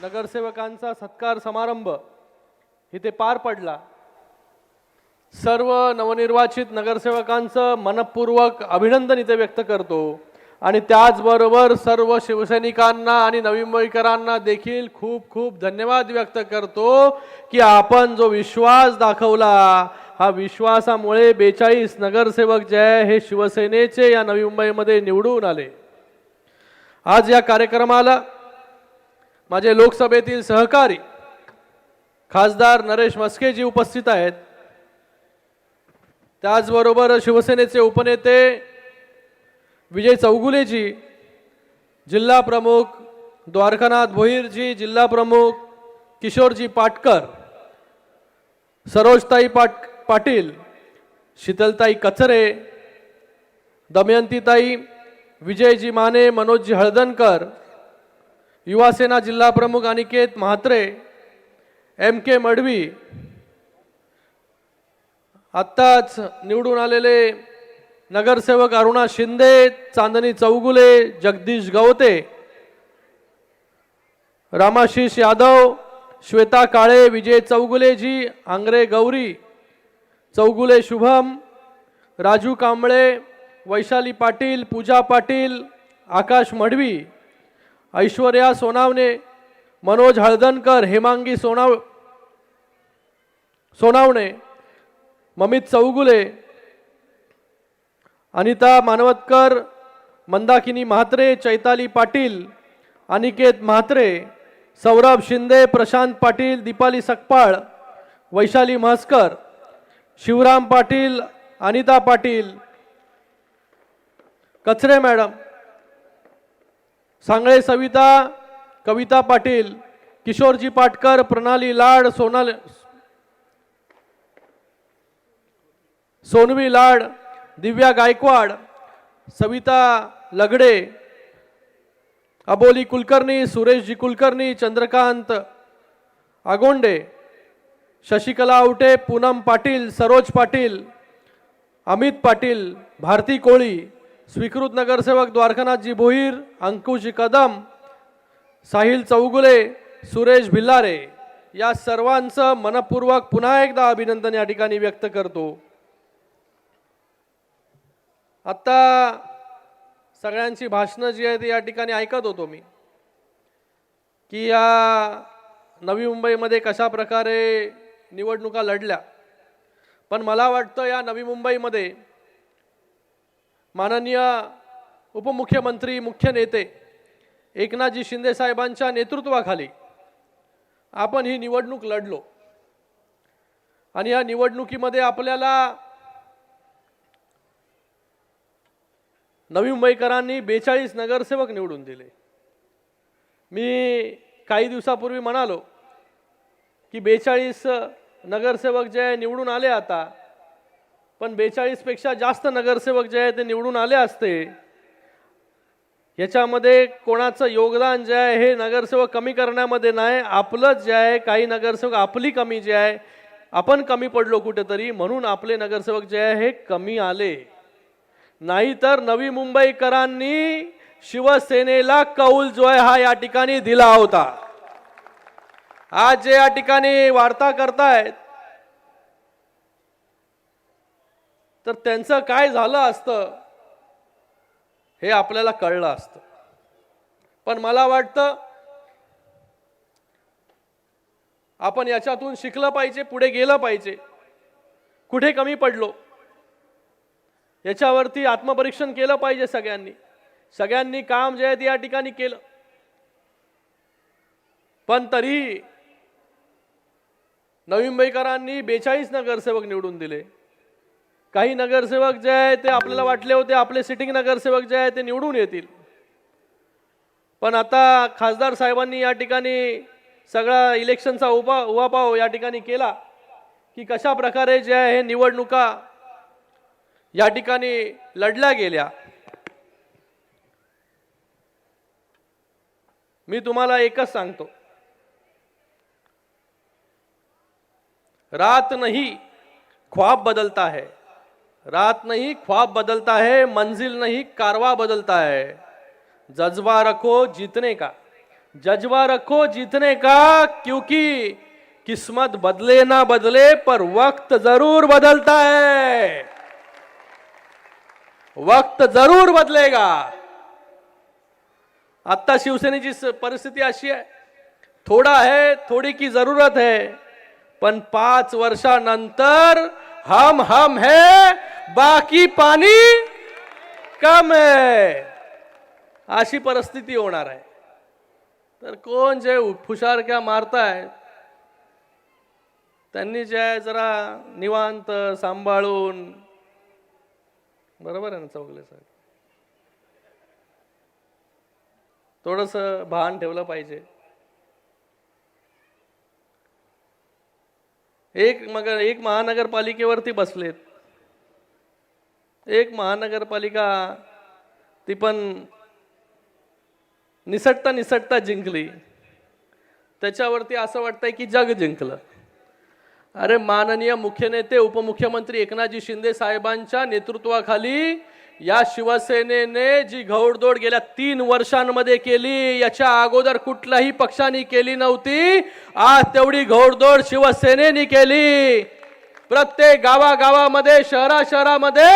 नगरसेवकांचा सत्कार समारंभ इथे पार पडला। सर्व नवनिर्वाचित नगरसेवकांचं मनपूर्वक अभिनंदन इथे व्यक्त करतो आणि त्याचबरोबर सर्व शिवसैनिकांना आणि नवी मुंबईकरांना देखील खूप खूप धन्यवाद व्यक्त करतो की आपण जो विश्वास दाखवला, हा विश्वासामुळे 42 नगरसेवक जे आहे हे शिवसेनेचे या नवी मुंबईमध्ये निवडून आले। आज या कार्यक्रमाला माझे लोकसभेतील सहकारी खासदार नरेश मस्केजी उपस्थित आहेत। त्याचबरोबर शिवसेनेचे उपनेते विजय चौगुलेजी, जिल्हा प्रमुख द्वारकानाथ भोईरजी, जिल्हा प्रमुख किशोरजी पाटकर, सरोजताई पाटील, शीतलताई कचरे, दमयंतीताई, विजयजी माने, मनोजजी हळदणकर, युवासेना जिल्हा प्रमुख अनिकेत म्हात्रे, MK मडवी, आत्ताच निवडून आलेले नगरसेवक अरुणा शिंदे, चांदनी चौगुले, जगदीश गवते, रामाशीष यादव, श्वेता काळे, विजय चौगुलेजी, आंग्रे गौरी, चौगुले शुभम, राजू कांबळे, वैशाली पाटील, पूजा पाटील, आकाश मडवी, ऐश्वर्या सोनावणे, मनोज हळदणकर, हेमांगी सोनावणे, ममित चौगुले, अनिता मानवतकर, मंदाकिनी म्हात्रे, चैताली पाटील, अनिकेत म्हात्रे, सौरभ शिंदे, प्रशांत पाटील, दीपाली सकपाळ, वैशाली म्हसकर, शिवराम पाटील, अनिता पाटील, कचरे मॅडम, सांगळे सविता, कविता पाटील, किशोरजी पाटकर, प्रणाली लाड, सोनवी लाड, दिव्या गायकवाड, सविता लगडे, अबोली कुलकर्णी, सुरेशजी कुलकर्णी, चंद्रकांत आगोंडे, शशिकला आवटे, पूनम पाटील, सरोज पाटील, अमित पाटील, भारती कोळी, स्वीकृत नगरसेवक द्वारकानाथजी भोईर, अंकुश कदम, साहिल चौगुले, सुरेश भिल्लारे, या सर्वांचं मनपूर्वक पुन्हा एकदा अभिनंदन या ठिकाणी व्यक्त करतो। आता सगळ्यांची भाषणं जी आहेत या ठिकाणी ऐकत होतो मी की या नवी मुंबईमध्ये कशा प्रकारे निवडणुका लढल्या, पण मला वाटतं या नवी मुंबईमध्ये माननीय उपमुख्यमंत्री, मुख्य नेते एकनाथजी शिंदे साहेबांच्या नेतृत्वाखाली आपण ही निवडणूक लढलो आणि या निवडणुकीमध्ये आपल्याला नवी मुंबईकरांनी 42 नगरसेवक निवडून दिले। मी काही दिवसापूर्वी म्हणालो की 42 नगरसेवक जे निवडून आले आता, पण 42 पेक्षा जास्त नगरसेवक जे आहे ते निवडून आले असते। याच्यामध्ये कोणाचं योगदान जे आहे हे नगरसेवक कमी करण्यामध्ये नाही, आपलंच जे आहे, काही नगरसेवक आपली कमी जे आहे, आपण कमी पडलो कुठेतरी, म्हणून आपले नगरसेवक जे आहे हे कमी आले। नाहीतर नवी मुंबईकरांनी शिवसेनेला कौल जो आहे हा या ठिकाणी दिला होता। आज जे या ठिकाणी वार्ता करतायत तर त्यांचं काय झालं असतं हे आपल्याला कळलं असतं, पण मला वाटतं आपण याच्यातून शिकलं पाहिजे, पुढे गेलं पाहिजे, कुठे कमी पडलो याच्यावरती आत्मपरीक्षण केलं पाहिजे। सगळ्यांनी काम जे आहे ते या ठिकाणी केलं, पण तरी नवी मुंबईकरांनी 42 नगरसेवक निवडून दिले। काही नगरसेवक जे आहे ते आपल्याला वाटले होते आपले सिटिंग नगरसेवक जे आहे ते निवडून येतील, पण आता खासदार साहेबांनी या ठिकाणी सगळा इलेक्शनचा उहापोह या ठिकाणी केला की कशा प्रकारे जे आहे हे निवडणुका या ठिकाणी लढल्या गेल्या। मी तुम्हाला एकच सांगतो, रात नहीं ख्वाब बदलता है, रात नहीं ख्वाब बदलता है, मंजिल नहीं कारवा बदलता है। जज्बा रखो जीतने का, जज्बा रखो जीतने का, क्योंकि किस्मत बदले ना बदले पर वक्त जरूर बदलता है, वक्त जरूर बदलेगा. आता शिवसेनेची परिस्थिती अशी आहे, थोड़ा है, थोड़ी की जरूरत है, पण 5 वर्षानंतर हम है, बाकी पाणी कम है, अशी परिस्थिती होणार आहे. तर कोण जे फुशारक्या मारताय त्यांनी जे आहे जरा निवांत सांभाळून, बरोबर आहे ना चौगले साहेब, थोडस भान ठेवलं पाहिजे. एक महानगरपालिकेवरती बसलेत, एक महानगरपालिका ती पण निसटता जिंकली, त्याच्यावरती असं वाटतंय की जग जिंकलं. अरे माननीय मुख्य नेते उपमुख्यमंत्री एकनाथजी शिंदे साहेबांच्या नेतृत्वाखाली या शिवसेनेने जी घोडदौड गेल्या 3 वर्षांमध्ये केली, याच्या अगोदर कुठल्याही पक्षाने केली नव्हती. आज तेवढी घोडदौड शिवसेनेने केली. प्रत्येक गावागावामध्ये, शहरामध्ये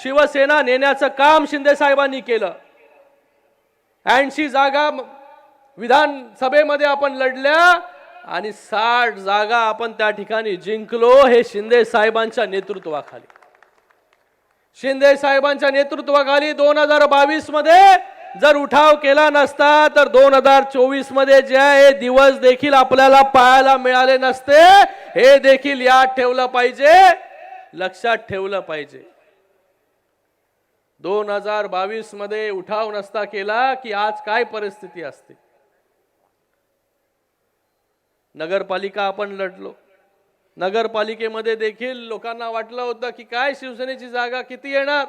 शिवसेना नेण्याचं काम शिंदे साहेबांनी केलं. 80 जागा विधानसभेमध्ये आपण लढल्या आणि 60 जागा आपण त्या ठिकाणी जिंकलो. हे शिंदे साहेबांच्या नेतृत्वाखाली, शिंदे साहेबांच्या नेतृत्वाखाली 2022 मध्ये जर उठाव केला नसता तर 2024 मध्ये जे आहे दिवस देखील आपल्याला पाहायला मिळाले नसते. हे देखील याद ठेवलं पाहिजे, लक्षात ठेवलं पाहिजे. 2022 मध्ये उठाव नसता केला की आज काय परिस्थिती असते. नगरपालिका आपण लढलो, नगरपालिकेमध्ये देखील लोकांना वाटलं होतं की काय शिवसेनेची जागा किती येणार.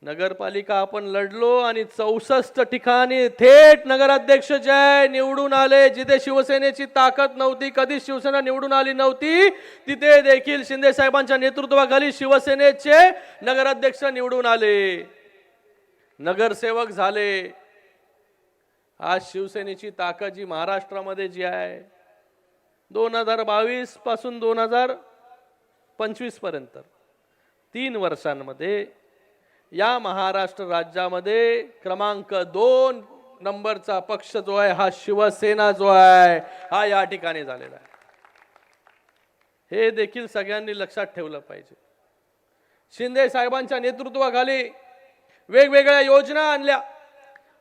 नगरपालिका आपण लढलो आणि 64 ठिकाणी थेट नगराध्यक्ष जय निवडून आले. जिथे शिवसेनेची ताकद नव्हती, कधी शिवसेना निवडून आली नव्हती, तिथे देखील शिंदे साहेबांच्या नेतृत्वाखाली शिवसेनेचे नगराध्यक्ष निवडून आले, नगरसेवक झाले. आज शिवसेनेची ताकद जी महाराष्ट्रामध्ये जी आहे 2022 पासून 2025 पर्यंत 3 वर्षांमध्ये या महाराष्ट्र राज्यामध्ये क्रमांक 2 नंबरचा पक्ष जो आहे हा शिवसेना जो आहे हा या ठिकाणी झालेला आहे. हे देखील सगळ्यांनी लक्षात ठेवलं पाहिजे. शिंदे साहेबांच्या नेतृत्वाखाली वेगवेगळ्या योजना आणल्या.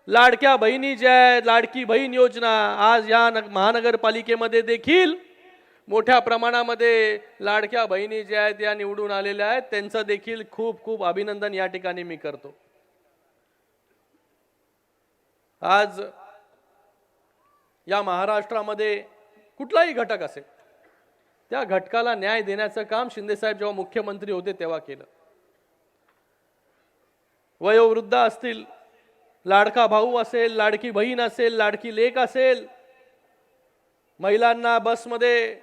लाडक्या बहिणी ज्या आहेत, लाडकी बहीण योजना, आज या महानगरपालिकेमध्ये देखील मोठ्या प्रमाणामध्ये लाडक्या बहिणी ज्या आहेत या निवडून आलेल्या आहेत. त्यांचं देखील खूप खूप अभिनंदन या ठिकाणी मी करतो. आज या महाराष्ट्रामध्ये कुठलाही घटक असेल त्या घटकाला न्याय देण्याचं काम शिंदे साहेब जेव्हा मुख्यमंत्री होते तेव्हा केलं. वयोवृद्ध असतील, लाडका भाऊ असेल, लाडकी बहीण असेल, लाडकी लेक असेल, महिलांना बसमध्ये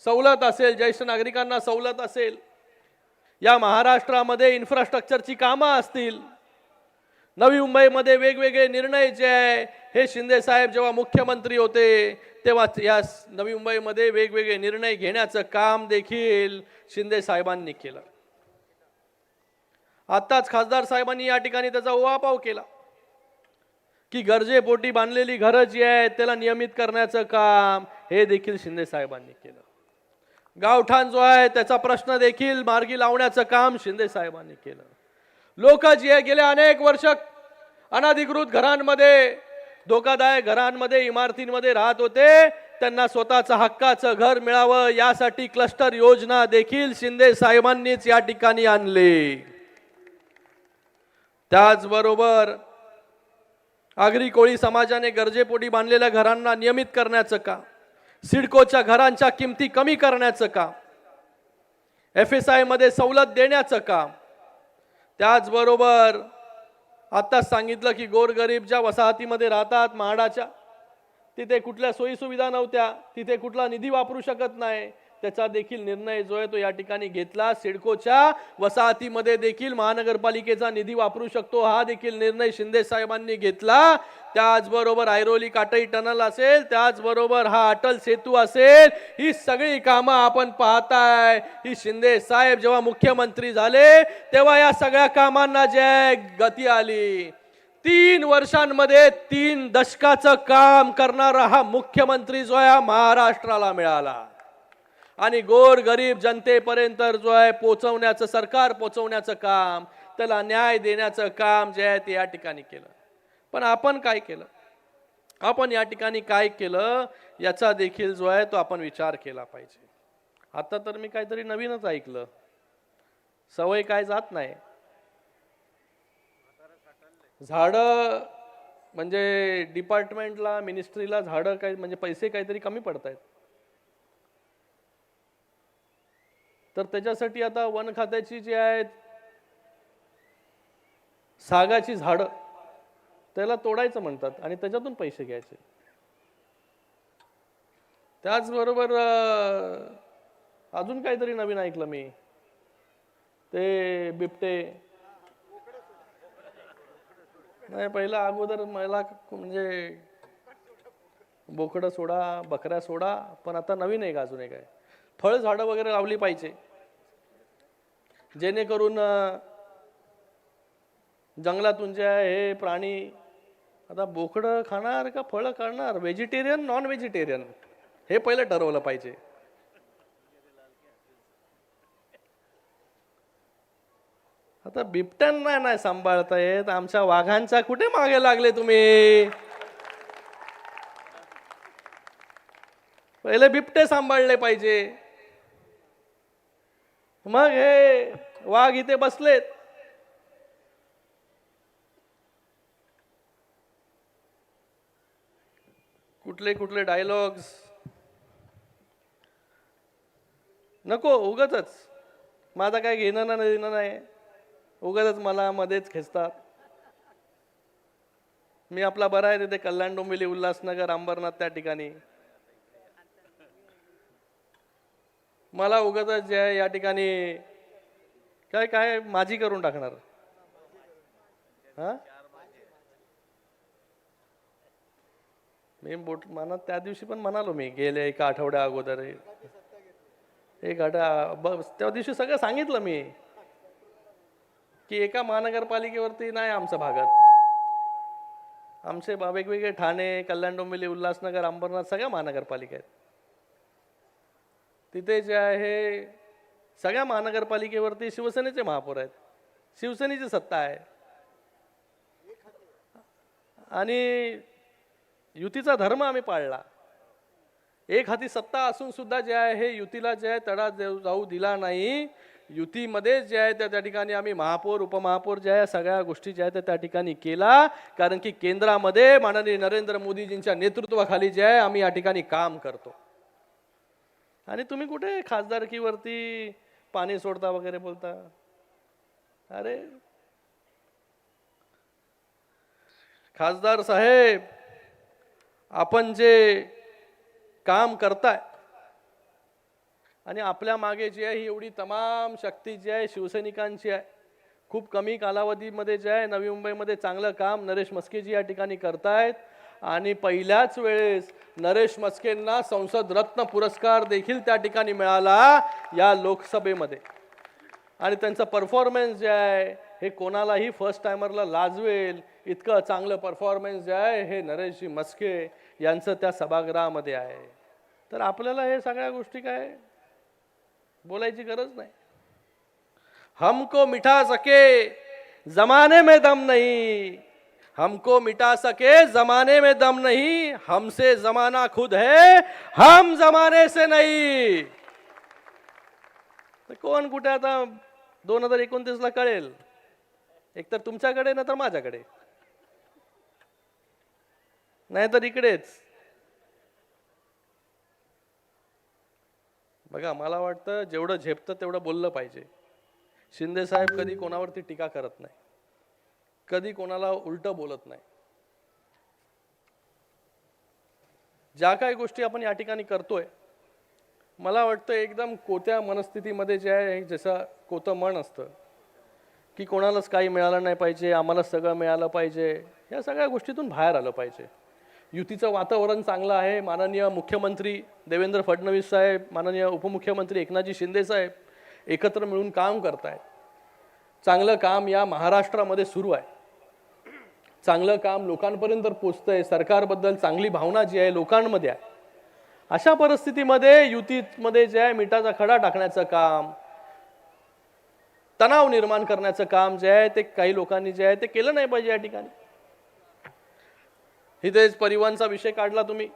सवलत असेल, ज्येष्ठ नागरिकांना सवलत असेल, या महाराष्ट्रामध्ये इन्फ्रास्ट्रक्चरची कामं असतील, नवी मुंबईमध्ये वेगवेगळे निर्णय जे आहे हे शिंदे साहेब जेव्हा मुख्यमंत्री होते तेव्हा या नवी मुंबईमध्ये वेगवेगळे निर्णय घेण्याचं काम देखील शिंदे साहेबांनी केलं. आताच खासदार साहेबांनी या ठिकाणी त्याचा उहापोह केला की गरजेपोटी बांधलेली घरं जी आहेत त्याला नियमित करण्याचं काम हे देखील शिंदे साहेबांनी केलं. गावठाण जो आहे त्याचा प्रश्न देखील मार्गी लावण्याचं काम शिंदे साहेबांनी केलं. लोक जी आहे गेल्या अनेक वर्ष अनधिकृत घरांमध्ये, धोकादायक घरांमध्ये, इमारतींमध्ये राहत होते, त्यांना स्वतःचं हक्काचं घर मिळावं यासाठी क्लस्टर योजना देखील शिंदे साहेबांनीच या ठिकाणी आणली. त्याचबरोबर आगरी कोळी समाजाने गरजेपोटी बांधलेल्या घरांना नियमित करण्याचं काम, सिडकोच्या घरांच्या किमती कमी करण्याचं काम, FSI मध्ये सवलत देण्याचं काम, त्याचबरोबर आता सांगितलं की गोरगरीब ज्या वसाहतीमध्ये राहतात म्हाडाच्या, तिथे कुठल्या सोयी सुविधा नव्हत्या, तिथे कुठला निधी वापरू शकत नाही, त्याचा देखील निर्णय जो आहे तो या ठिकाणी घेतला. सिडकोच्या वसाहतीमध्ये देखील महानगरपालिकेचा निधी वापरू शकतो हा देखील निर्णय शिंदे साहेबांनी घेतला. त्याचबरोबर ऐरोली काटई टनल असेल, त्याचबरोबर हा अटल सेतू असेल, ही सगळी कामं आपण पाहताय ही शिंदे साहेब जेव्हा मुख्यमंत्री झाले तेव्हा या सगळ्या कामांना जे गती आली. 3 वर्षांमध्ये 3 दशकाचं काम करणारा हा मुख्यमंत्री जो आहे महाराष्ट्राला मिळाला आणि गोर गरीब जनतेपर्यंत जो आहे पोहोचवण्याचं, सरकार पोहोचवण्याचं काम, त्याला न्याय देण्याचं काम जे आहे ते या ठिकाणी केलं. पण आपण काय केलं, आपण या ठिकाणी काय केलं याचा देखील जो आहे तो आपण विचार केला पाहिजे. आता तर मी काहीतरी नवीनच ऐकलं, सवय काय जात नाही. झाडं म्हणजे डिपार्टमेंटला, मिनिस्ट्रीला झाडं काय म्हणजे पैसे काहीतरी कमी पडत आहेत, तर त्याच्यासाठी आता वन खात्याची जी आहेत सागाची झाडं त्याला तोडायचं म्हणतात आणि त्याच्यातून पैसे घ्यायचे. त्याचबरोबर अजून काहीतरी नवीन ऐकलं मी, ते बिबटे नाही, पहिला अगोदर मला म्हणजे बोकडं सोडा, बकऱ्या सोडा, पण आता नवीन आहे का अजून एक आहे, फळ झाडं वगैरे लावली पाहिजे जेणेकरून जंगलातून जे आहे हे प्राणी आता बोकडं खाणार का फळं खाणार, व्हेजिटेरियन नॉन व्हेजिटेरियन हे पहिलं ठरवलं पाहिजे. आता बिबट्यांना नाही सांभाळता येत, आमच्या वाघांच्या कुठे मागे लागले तुम्ही? पहिले बिबटे सांभाळले पाहिजे, मग हे वाघ इथे बसलेत. कुठले कुठले डायलॉग्स नको, उगाचच माझा काय घेणं ना देणं नाही, उगाचच मला मध्येच खेचतात. मी आपला बरा आहे तिथे कल्याण, डोंबिवली, उल्हासनगर, अंबरनाथ त्या ठिकाणी, मला उगाचच जे आहे या ठिकाणी काय काय माझी करून टाकणार. हा मी मनात त्या दिवशी पण म्हणालो, मी गेले एका आठवड्या अगोदर एक त्या दिवशी सगळं सांगितलं मी की एका महानगरपालिकेवरती नाही आमच्या भागात, आमचे वेगवेगळे ठाणे, कल्याण, डोंबिवली, उल्हासनगर, अंबरनाथ सगळ्या महानगरपालिका आहेत. तिथे जे आहे सगळ्या महानगरपालिकेवरती शिवसेनेचे महापौर आहेत, शिवसेनेची सत्ता आहे आणि युतीचा धर्म आम्ही पाळला. एक हाती सत्ता असून सुद्धा जे आहे हे युतीला जे आहे तडा जाऊ दिला नाही. युतीमध्ये जे आहे त्या ठिकाणी आम्ही महापौर, उपमहापौर जे आहे सगळ्या गोष्टी ज्या आहेत त्या ठिकाणी केला, कारण की केंद्रामध्ये माननीय नरेंद्र मोदीजींच्या नेतृत्वाखाली जे आहे आम्ही या ठिकाणी काम करतो. आणि तुम्ही कुठे खासदारकीवरती पाणी सोडता वगैरे बोलता. अरे खासदार साहेब, आपण जे काम करताय आणि आपल्या मागे जी आहे ही एवढी तमाम शक्ती जी आहे शिवसैनिकांची आहे. खूप कमी कालावधीमध्ये जे आहे नवी मुंबईमध्ये चांगलं काम नरेश मस्केजी या ठिकाणी करतायत आणि पहिल्याच वेळेस नरेश मस्केंना संसद रत्न पुरस्कार देखील त्या ठिकाणी मिळाला या लोकसभेमध्ये. आणि त्यांचा परफॉर्मन्स जे आहे हे कोणालाही फर्स्ट टायमरला लाजवेल इतकं चांगलं परफॉर्मन्स जे आहे हे नरेशजी मस्के यांचं त्या सभागृहामध्ये आहे. तर आपल्याला हे सगळ्या गोष्टी काय बोलायची गरज नाही. हमको मिठा सके जमाने में दम नहीं, हमको मिटा सके जमाने में दम नहीं, हमसे जमाना खुद है, हम जमाने से नहीं. कोण कुठे आता 2029 ला कळेल, एकतर तुमच्याकडे ना तर माझ्याकडे, नाही तर इकडेच. बघा, मला वाटतं जेवढं झेपतं तेवढं बोललं पाहिजे. शिंदे साहेब कधी कोणावरती टीका करत नाही, कधी कोणाला उलट बोलत नाही. ज्या काही गोष्टी आपण या ठिकाणी करतोय मला वाटतं एकदम कोत्या मनस्थितीमध्ये जे आहे, जसं कोतं मन असतं की कोणालाच काही मिळालं नाही पाहिजे, आम्हाला सगळं मिळालं पाहिजे, या सगळ्या गोष्टीतून बाहेर आलं पाहिजे. युतीचं वातावरण चांगलं आहे. माननीय मुख्यमंत्री देवेंद्र फडणवीस साहेब, माननीय उपमुख्यमंत्री एकनाथजी शिंदे साहेब एकत्र मिळून काम करतायत. चांगलं काम या महाराष्ट्रामध्ये सुरू आहे. चांगलं काम लोकांपर्यंत पोचतंय. सरकारबद्दल चांगली भावना जी आहे लोकांमध्ये आहे. अशा परिस्थितीमध्ये युतीमध्ये जे आहे मिठाचा खडा टाकण्याचं काम, तणाव निर्माण करण्याचं काम जे आहे ते काही लोकांनी जे आहे ते केलं नाही पाहिजे. या ठिकाणी इथेच परिवहनचा विषय काढला तुम्ही.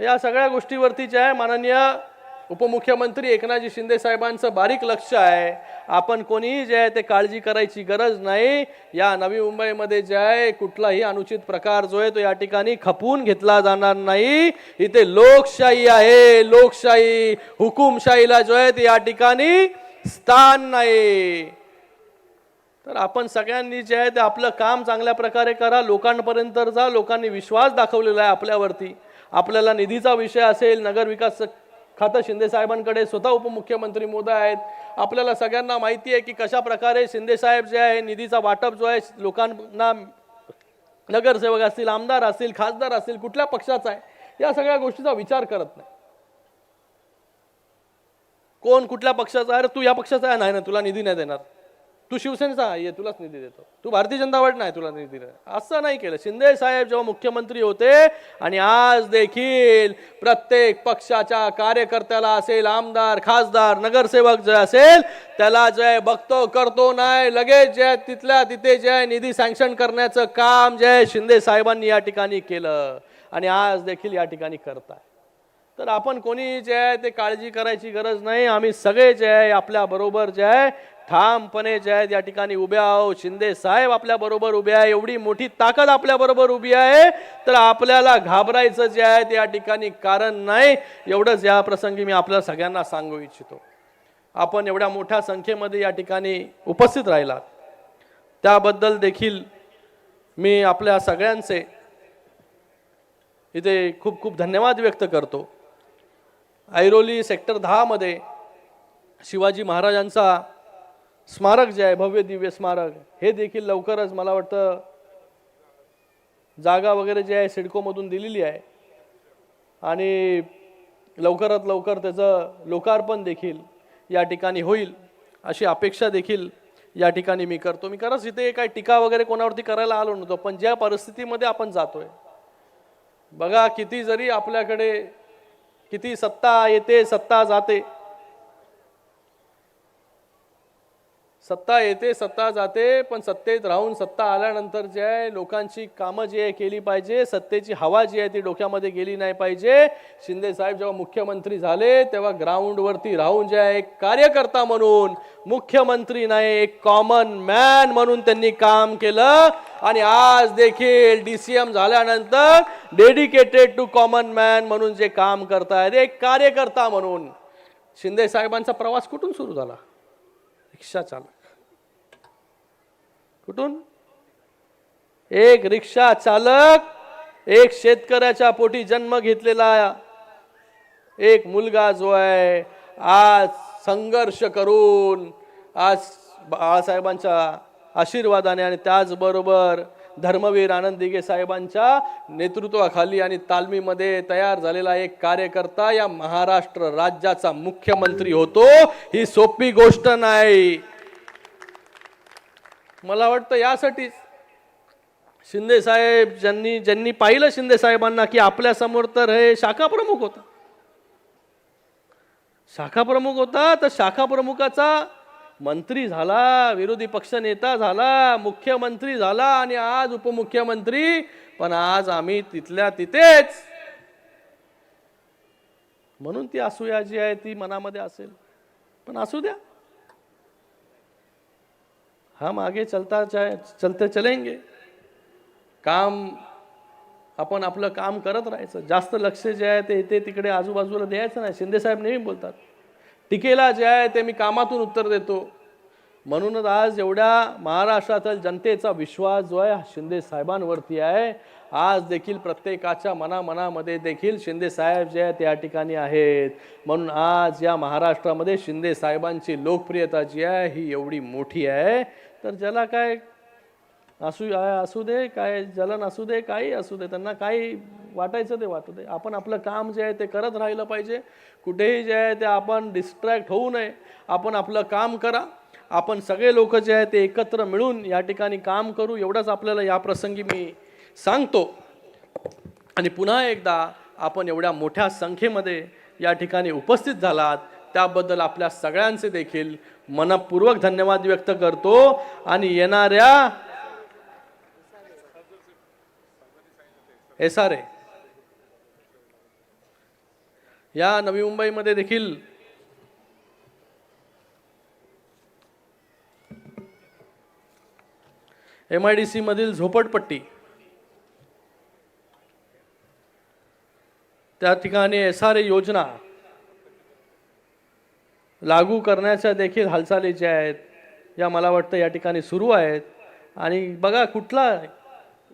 या सगळ्या गोष्टीवरती जे आहे माननीय उपमुख्यमंत्री एकनाथजी शिंदे साहेबांचं बारीक लक्ष आहे. आपण कोणीही जे आहे ते काळजी करायची गरज नाही. या नवी मुंबईमध्ये जे आहे कुठलाही अनुचित प्रकार जो आहे तो या ठिकाणी खपवून घेतला जाणार नाही. इथे लोकशाही आहे. लोकशाही, हुकुमशाहीला जो आहे ते या ठिकाणी स्थान नाही. तर आपण सगळ्यांनी जे आहे ते आपलं काम चांगल्या प्रकारे करा. लोकांपर्यंत जा. लोकांनी विश्वास दाखवलेला आहे आपल्यावरती. आपल्याला निधीचा विषय असेल, नगर विकास खातं शिंदे साहेबांकडे स्वतः उपमुख्यमंत्री मोदी आहेत. आपल्याला सगळ्यांना माहिती आहे की कशा प्रकारे शिंदे साहेब जे आहे निधीचा वाटप जो आहे लोकांना, नगरसेवक असतील, आमदार असतील, खासदार असतील, कुठल्या पक्षाचा आहे या सगळ्या गोष्टीचा विचार करत नाही. कोण कुठल्या पक्षाचा आहे, तू या पक्षाचा आहे, नाही ना तुला निधी नाही देणार, तू शिवसेनेचा आहे तुलाच निधी देतो, तू भारतीय जनता पार्टी नाही तुला निधी देणार, असं नाही केलं. शिंदे साहेब जेव्हा मुख्यमंत्री होते आणि आज देखील प्रत्येक पक्षाच्या कार्यकर्त्याला असेल, आमदार, खासदार, नगरसेवक जे असेल त्याला जे आहे बघतो करतो नाही, लगेच जे तिथल्या तिथे जे आहे निधी सँक्शन करण्याचं काम जे आहे शिंदे साहेबांनी या ठिकाणी केलं आणि आज देखील या ठिकाणी करताय. तर आपण कोणी जे आहे ते काळजी करायची गरज नाही. आम्ही सगळे जे आहे आपल्या बरोबर जे आहे ठामपणे जे आहे या ठिकाणी उभे आहोत. शिंदे साहेब आपल्या बरोबर उभे आहे. एवढी मोठी ताकद आपल्या बरोबर उभी आहे तर आपल्याला घाबरायचं जे आहे ते या ठिकाणी कारण नाही. एवढंच या प्रसंगी मी आपल्या सगळ्यांना सांगू इच्छितो. आपण एवढ्या मोठ्या संख्येमध्ये या ठिकाणी उपस्थित राहिलात त्याबद्दल देखील मी आपल्या सगळ्यांचे इथे खूप खूप धन्यवाद व्यक्त करतो. ऐरोली सेक्टर 10 मध्ये शिवाजी महाराजांचा स्मारक जे आहे, भव्य दिव्य स्मारक, हे देखील लवकरच मला वाटतं जागा वगैरे जे आहे सिडकोमधून दिलेली आहे आणि लवकरात लवकर त्याचं लोकार्पण देखील या ठिकाणी होईल अशी अपेक्षा देखील या ठिकाणी मी करतो. मी खरंच इथे काही टीका वगैरे कोणावरती करायला आलो नव्हतो, पण ज्या परिस्थितीमध्ये आपण जातोय बघा, किती जरी आपल्याकडे किती सत्ता येते सत्ता जाते, सत्ता येते सत्ता जाते, पण सत्तेत राहून सत्ता आल्यानंतर जे आहे लोकांची कामं जी आहे केली पाहिजे. सत्तेची हवा जी आहे ती डोक्यामध्ये गेली नाही पाहिजे. शिंदे साहेब जेव्हा मुख्यमंत्री झाले तेव्हा ग्राउंडवरती राहून जे आहे एक कार्यकर्ता म्हणून, मुख्यमंत्री नाही एक कॉमन मॅन म्हणून त्यांनी काम केलं आणि आज देखील DCM झाल्यानंतर डेडिकेटेड टू कॉमन मॅन म्हणून जे काम करतायत एक कार्यकर्ता म्हणून. शिंदे साहेबांचा प्रवास कुठून सुरू झाला? रिक्षा चालक. कुठून? एक रिक्षा चालक, एक शेतकऱ्याच्या पोटी जन्म घेतलेला एक मुलगा जो आहे आज संघर्ष करून आज बाळासाहेबांच्या आशीर्वादाने आणि त्याचबरोबर धर्मवीर आनंद दिघे साहेबांच्या नेतृत्वाखाली आणि तालमीमध्ये तयार झालेला एक कार्यकर्ता या महाराष्ट्र राज्याचा मुख्यमंत्री होतो. ही सोपी गोष्ट नाही. मला वाटतं यासाठी शिंदे साहेब ज्यांनी पाहिलं शिंदे साहेबांना की आपल्या समोर तर हे शाखा प्रमुख होता, शाखा प्रमुख होता, तर शाखा प्रमुखाचा मंत्री झाला, विरोधी पक्ष नेता झाला, मुख्यमंत्री झाला आणि आज उपमुख्यमंत्री. पण आज आम्ही तिथल्या तिथेच, म्हणून ती असूया जी आहे ती मनामध्ये असेल, पण असू द्या, हम आगे चलते चलेंगे. काम आपण आपलं काम करत राहायचं. जास्त लक्ष जे आहे ते इथे तिकडे आजूबाजूला द्यायचं नाही. शिंदे साहेब नेहमी बोलतात टीकेला जे आहे ते मी कामातून उत्तर देतो, म्हणूनच आज एवढ्या महाराष्ट्रातील जनतेचा विश्वास जो आहे शिंदे साहेबांवरती आहे. आज देखील प्रत्येकाच्या मनामध्ये देखील शिंदे साहेब जे आहेत त्या ठिकाणी आहेत. म्हणून आज या महाराष्ट्रामध्ये शिंदे साहेबांची लोकप्रियता जी आहे ही एवढी मोठी आहे. तर ज्याला काय असू दे, काय जलन असू दे, काही असू दे, त्यांना काही वाटायचं ते वाटू दे. आपण आपलं काम जे आहे ते करत राहिलं पाहिजे. कुठेही जे आहे ते आपण डिस्ट्रॅक्ट होऊ नये. आपण आपलं काम करा. आपण सगळे लोक जे आहे ते एकत्र मिळून या ठिकाणी काम करू, एवढंच आपल्याला या प्रसंगी मी सांगतो. आणि पुन्हा एकदा आपण एवढ्या मोठ्या संख्येमध्ये या ठिकाणी उपस्थित झालात त्याबद्दल आपल्या सगळ्यांचे देखील मनपूर्वक धन्यवाद व्यक्त करतो. आणि येणाऱ्या SRA या नवी मुंबईमध्ये देखील MIDC मधील झोपडपट्टी त्या ठिकाणी SRA योजना लागू करण्याच्या देखील हालचाली ज्या आहेत या मला वाटतं या ठिकाणी सुरू आहेत. आणि बघा कुठला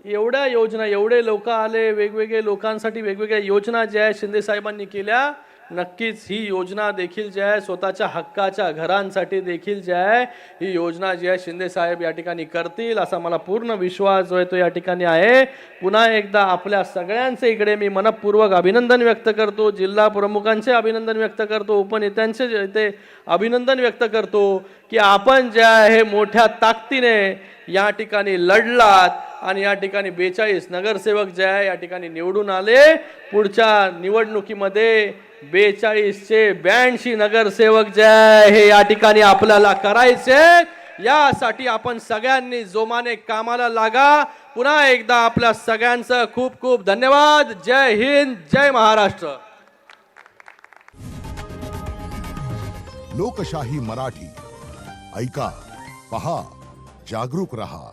एवढ्या योजना, एवढे लोक आले, वेगवेगळे लोकांसाठी वेगवेगळ्या योजना ज्या आहेत शिंदे साहेबांनी केल्या. नक्कीच ही योजना देखील जी आहे स्वतःच्या हक्काच्या घरांसाठी देखील जी आहे ही योजना जी आहे शिंदे साहेब या ठिकाणी करतील असा मला पूर्ण विश्वास जो आहे तो या ठिकाणी आहे. पुन्हा एकदा आपल्या सगळ्यांचे इकडे मी मनपूर्वक अभिनंदन व्यक्त करतो. जिल्हा प्रमुखांचे अभिनंदन व्यक्त करतो. उपनेत्यांचे इथे अभिनंदन व्यक्त करतो की आपण जे आहे मोठ्या ताकदीने या ठिकाणी लढलात आणि या ठिकाणी 42 नगरसेवक जे आहे या ठिकाणी निवडून आले. पुढच्या निवडणुकीमध्ये 42चे 82 नगरसेवक जे आहे हे या ठिकाणी आपल्याला करायचे. यासाठी आपण सगळ्यांनी जोमाने कामाला लागा. पुन्हा एकदा आपल्या सगळ्यांचं खूप खूप धन्यवाद. जय हिंद, जय महाराष्ट्र. लोकशाही मराठी ऐका, पहा, जागरूक रहा.